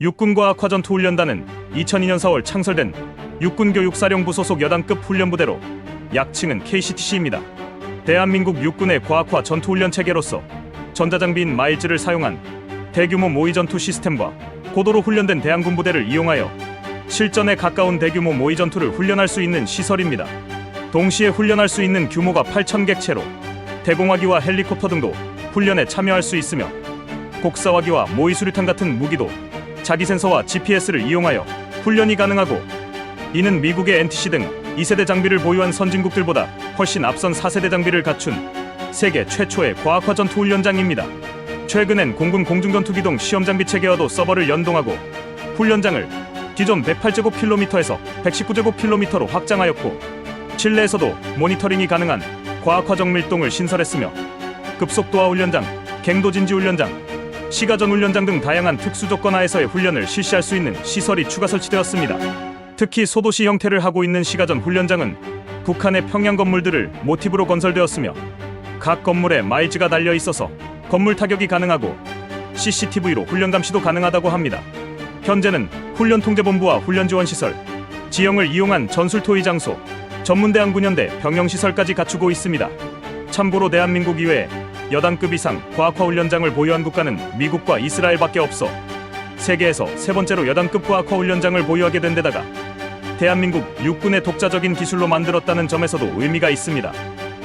육군과학화전투훈련단은 2002년 4월 창설된 육군교육사령부 소속 여단급 훈련부대로 약칭은 KCTC입니다. 대한민국 육군의 과학화 전투훈련 체계로서 전자장비인 마일즈를 사용한 대규모 모의전투 시스템과 고도로 훈련된 대항군 부대를 이용하여 실전에 가까운 대규모 모의전투를 훈련할 수 있는 시설입니다. 동시에 훈련할 수 있는 규모가 8,000객체로 대공화기와 헬리콥터 등도 훈련에 참여할 수 있으며 곡사화기와 모의수류탄 같은 무기도 자기 센서와 GPS를 이용하여 훈련이 가능하고, 이는 미국의 NTC 등 2세대 장비를 보유한 선진국들보다 훨씬 앞선 4세대 장비를 갖춘 세계 최초의 과학화 전투 훈련장입니다. 최근엔 공군 공중전투기동 시험장비 체계와도 서버를 연동하고 훈련장을 기존 108제곱킬로미터에서 119제곱킬로미터로 확장하였고, 실내에서도 모니터링이 가능한 과학화 정밀동을 신설했으며 급속도화 훈련장, 갱도진지 훈련장, 시가전 훈련장 등 다양한 특수조건 하에서의 훈련을 실시할 수 있는 시설이 추가 설치되었습니다. 특히 소도시 형태를 하고 있는 시가전 훈련장은 북한의 평양 건물들을 모티브로 건설되었으며 각 건물에 마일즈가 달려 있어서 건물 타격이 가능하고 CCTV로 훈련 감시도 가능하다고 합니다. 현재는 훈련통제본부와 훈련지원시설, 지형을 이용한 전술토의 장소, 전문대항군연대 병영시설까지 갖추고 있습니다. 참고로 대한민국 이외에 여단급 이상 과학화 훈련장을 보유한 국가는 미국과 이스라엘밖에 없어 세계에서 세 번째로 여단급 과학화 훈련장을 보유하게 된 데다가 대한민국 육군의 독자적인 기술로 만들었다는 점에서도 의미가 있습니다.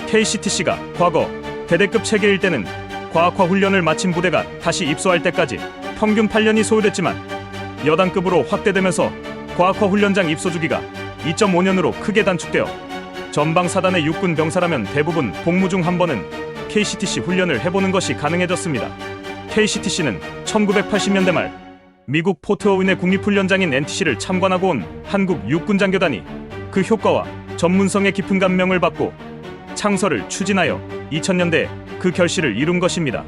KCTC가 과거 대대급 체계일 때는 과학화 훈련을 마친 부대가 다시 입소할 때까지 평균 8년이 소요됐지만 여단급으로 확대되면서 과학화 훈련장 입소 주기가 2.5년으로 크게 단축되어 전방사단의 육군 병사라면 대부분 복무 중 한 번은 KCTC 훈련을 해보는 것이 가능해졌습니다. KCTC는 1980년대 말 미국 포트 어윈의 국립훈련장인 NTC를 참관하고 온 한국 육군장교단이 그 효과와 전문성에 깊은 감명을 받고 창설을 추진하여 2000년대에 그 결실을 이룬 것입니다.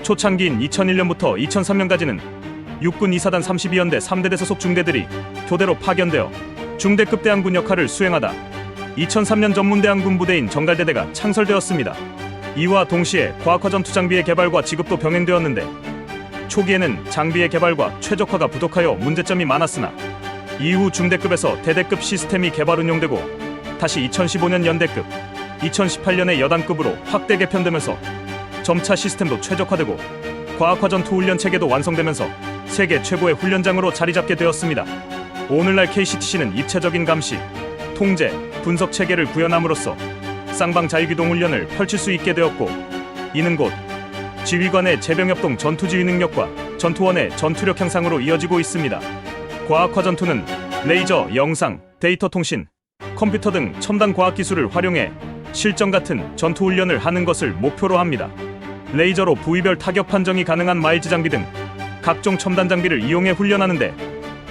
초창기인 2001년부터 2003년까지는 육군 2사단 32연대 3대대 소속 중대들이 교대로 파견되어 중대급 대항군 역할을 수행하다 2003년 전문대항군 부대인 정갈대대가 창설되었습니다. 이와 동시에 과학화 전투 장비의 개발과 지급도 병행되었는데 초기에는 장비의 개발과 최적화가 부족하여 문제점이 많았으나 이후 중대급에서 대대급 시스템이 개발 운용되고 다시 2015년 연대급, 2018년에 여단급으로 확대 개편되면서 점차 시스템도 최적화되고 과학화 전투 훈련 체계도 완성되면서 세계 최고의 훈련장으로 자리잡게 되었습니다. 오늘날 KCTC는 입체적인 감시, 통제, 분석 체계를 구현함으로써 쌍방 자유기동 훈련을 펼칠 수 있게 되었고, 이는 곧 지휘관의 제병협동 전투지휘 능력과 전투원의 전투력 향상으로 이어지고 있습니다. 과학화 전투는 레이저, 영상, 데이터 통신, 컴퓨터 등 첨단 과학기술을 활용해 실전 같은 전투 훈련을 하는 것을 목표로 합니다. 레이저로 부위별 타격 판정이 가능한 마일즈 장비 등 각종 첨단 장비를 이용해 훈련하는데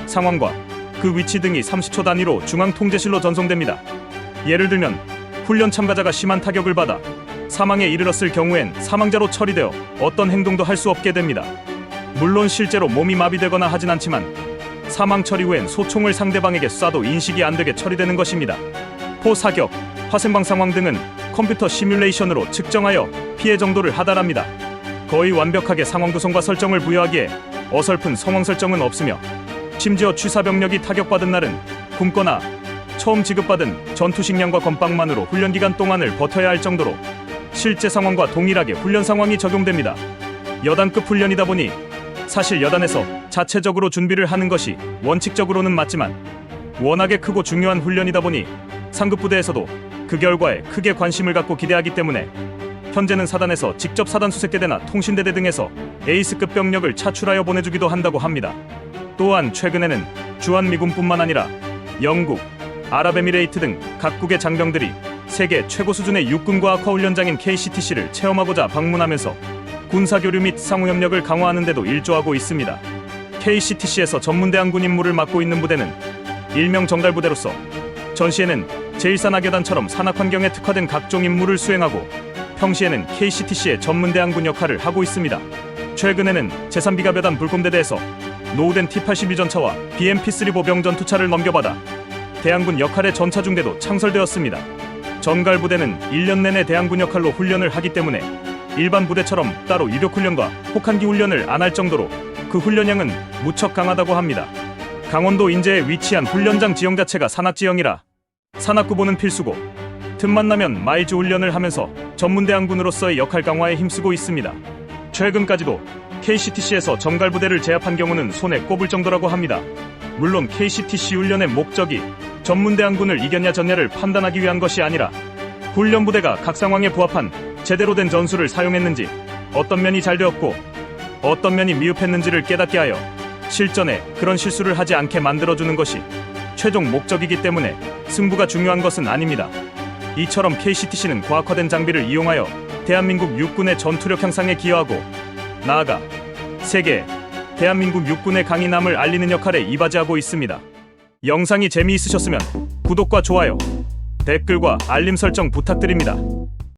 상황과 그 위치 등이 30초 단위로 중앙 통제실로 전송됩니다. 예를 들면 훈련 참가자가 심한 타격을 받아 사망에 이르렀을 경우엔 사망자로 처리되어 어떤 행동도 할 수 없게 됩니다. 물론 실제로 몸이 마비되거나 하진 않지만 사망 처리 후엔 소총을 상대방에게 쏴도 인식이 안 되게 처리되는 것입니다. 포사격, 화생방 상황 등은 컴퓨터 시뮬레이션으로 측정하여 피해 정도를 하달합니다. 거의 완벽하게 상황 구성과 설정을 부여하기에 어설픈 상황 설정은 없으며 심지어 취사 병력이 타격받은 날은 굶거나 처음 지급받은 전투 식량과 건빵만으로 훈련 기간 동안을 버텨야 할 정도로 실제 상황과 동일하게 훈련 상황이 적용됩니다. 여단급 훈련이다 보니 사실 여단에서 자체적으로 준비를 하는 것이 원칙적으로는 맞지만 워낙에 크고 중요한 훈련이다 보니 상급 부대에서도 그 결과에 크게 관심을 갖고 기대하기 때문에 현재는 사단에서 직접 사단 수색대대나 통신대대 등에서 에이스급 병력을 차출하여 보내주기도 한다고 합니다. 또한 최근에는 주한미군뿐만 아니라 영국, 아랍에미레이트 등 각국의 장병들이 세계 최고 수준의 육군과학화 훈련장인 KCTC를 체험하고자 방문하면서 군사교류 및 상호협력을 강화하는 데도 일조하고 있습니다. KCTC에서 전문대항군 임무를 맡고 있는 부대는 일명 정갈부대로서 전시에는 제1산악여단처럼 산악환경에 특화된 각종 임무를 수행하고 평시에는 KCTC의 전문대항군 역할을 하고 있습니다. 최근에는 제3비갑여단 불곰대대에서 노후된 T-82 전차와 BMP-3 보병 전투차를 넘겨받아 대항군 역할의 전차중대도 창설되었습니다. 전갈부대는 1년 내내 대항군 역할로 훈련을 하기 때문에 일반 부대처럼 따로 이력훈련과 혹한기 훈련을 안 할 정도로 그 훈련량은 무척 강하다고 합니다. 강원도 인제에 위치한 훈련장 지형 자체가 산악지형이라 산악구보는 필수고 틈만 나면 마일즈 훈련을 하면서 전문대항군으로서의 역할 강화에 힘쓰고 있습니다. 최근까지도 KCTC에서 정갈부대를 제압한 경우는 손에 꼽을 정도라고 합니다. 물론 KCTC 훈련의 목적이 전문대항군을 이겼냐 졌냐를 판단하기 위한 것이 아니라 훈련부대가 각 상황에 부합한 제대로 된 전술을 사용했는지, 어떤 면이 잘 되었고 어떤 면이 미흡했는지를 깨닫게 하여 실전에 그런 실수를 하지 않게 만들어주는 것이 최종 목적이기 때문에 승부가 중요한 것은 아닙니다. 이처럼 KCTC는 과학화된 장비를 이용하여 대한민국 육군의 전투력 향상에 기여하고 나아가 세계에 대한민국 육군의 강인함을 알리는 역할에 이바지하고 있습니다. 영상이 재미있으셨으면 구독과 좋아요, 댓글과 알림 설정 부탁드립니다.